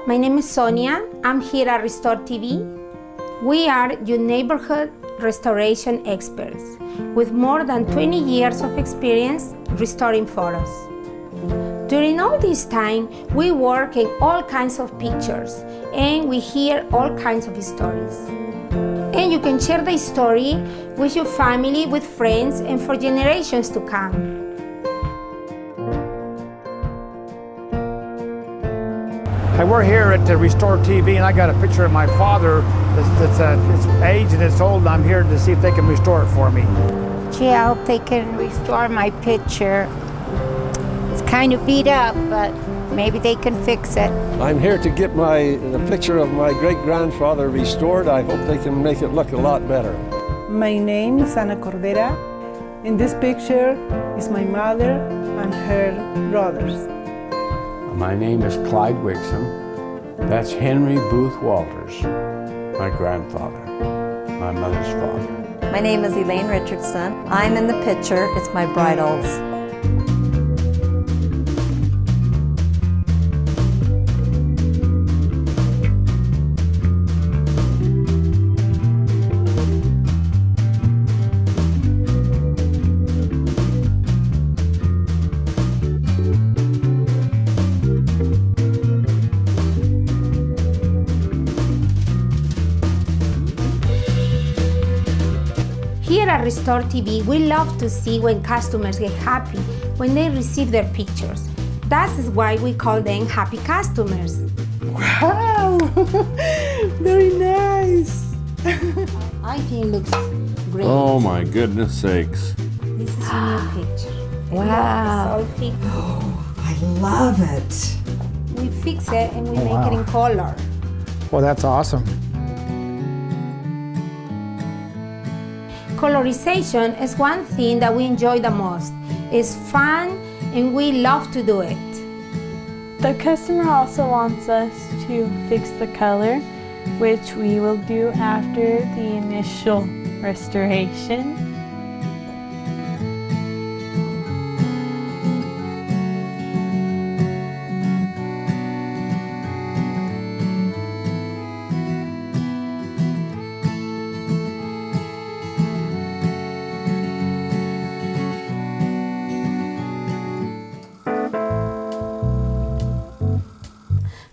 My name is Sonia. I'm here at Restore.TV. We are your neighborhood restoration experts with more than 20 years of experience restoring photos. During all this time, we work in all kinds of pictures and we hear all kinds of stories. And you can share the story with your family, with friends, and for generations to come. Hey, we're here at Restore.TV, and I got a picture of my father that's aged and it's old, and I'm here to see if they can restore it for me. Gee, I hope they can restore my picture. It's kind of beat up, but maybe they can fix it. I'm here to get the picture of my great-grandfather restored. I hope they can make it look a lot better. My name is Ana Cordera. In this picture is my mother and her brothers. My name is Clyde Wixom. That's Henry Booth Walters, my grandfather, my mother's father. My name is Elaine Richardson. I'm in the picture. It's my bridals. Here at Restore.TV, we love to see when customers get happy when they receive their pictures. That is why we call them happy customers. Wow! Very nice! I think it looks great. Oh my goodness sakes. This is a new picture. Wow. It's all fixed. Oh, I love it. We fix it and we make it in color. Well, that's awesome. Colorization is one thing that we enjoy the most. It's fun and we love to do it. The customer also wants us to fix the color, which we will do after the initial restoration.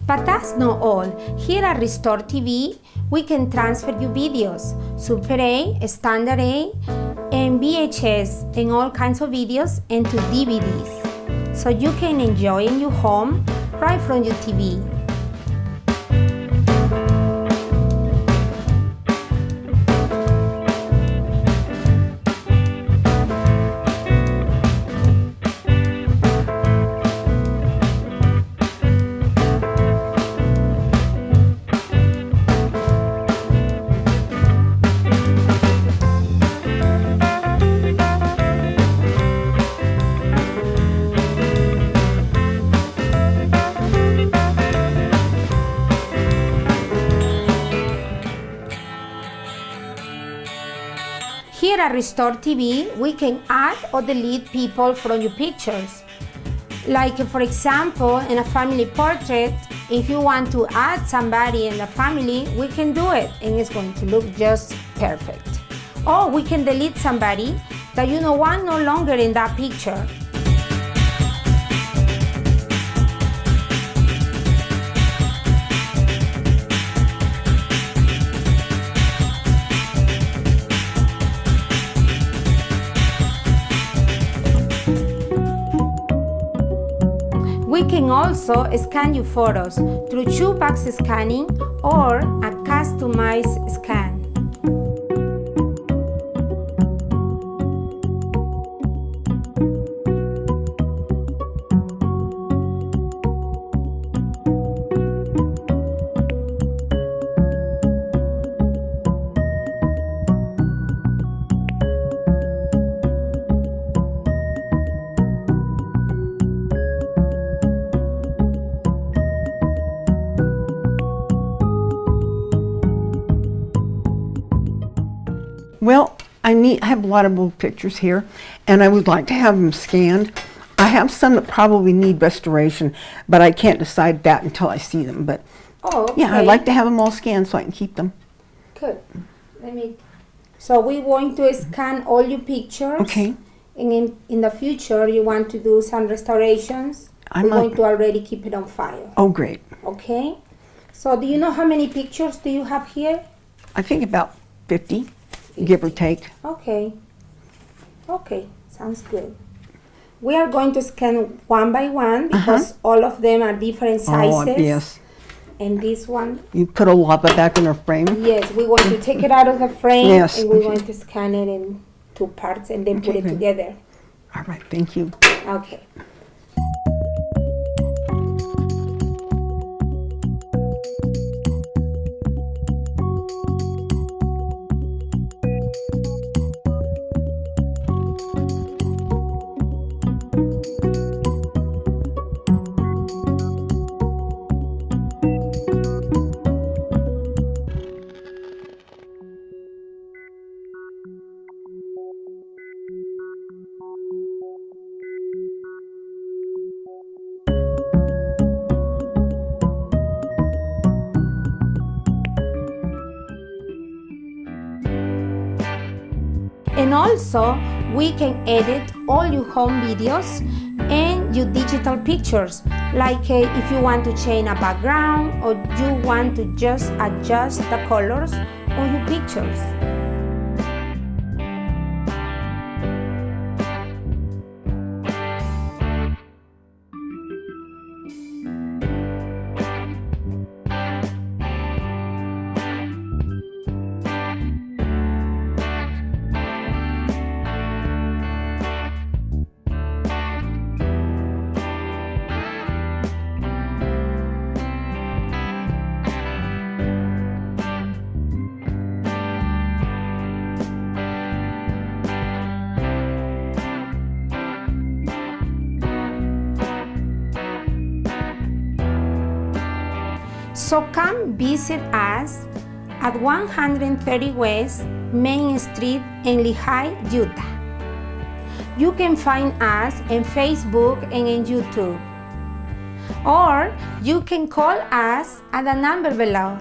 But that's not all. Here at Restore.TV, we can transfer you videos, Super A, Standard A, and VHS, and all kinds of videos into DVDs, so you can enjoy in your home right from your TV. Here at Restore.TV, we can add or delete people from your pictures. Like, for example, in a family portrait, if you want to add somebody in the family, we can do it and it's going to look just perfect. Or we can delete somebody that you don't want no longer in that picture. We can also scan your photos through shoebox scanning or a customized scan. Well, I have a lot of old pictures here, and I would like to have them scanned. I have some that probably need restoration, but I can't decide that until I see them. But yeah, I'd like to have them all scanned so I can keep them. Good. So we're going to scan all your pictures. Okay. And in the future, you want to do some restorations. We're going to already keep it on file. Oh, great. Okay. So do you know how many pictures do you have here? I think about 50, give or take. Okay. Okay, sounds good. We are going to scan one by one because all of them are different sizes. Oh, yes. And this one? You put a lot back in the frame? Yes, we're going to take it out of the frame. Yes. And we're going to scan it in 2 parts and then put it together. All right, thank you. Okay. And also, we can edit all your home videos and your digital pictures, like if you want to change a background or you want to just adjust the colors on your pictures. So come visit us at 130 West Main Street in Lehigh, Utah. You can find us on Facebook and on YouTube. Or you can call us at the number below.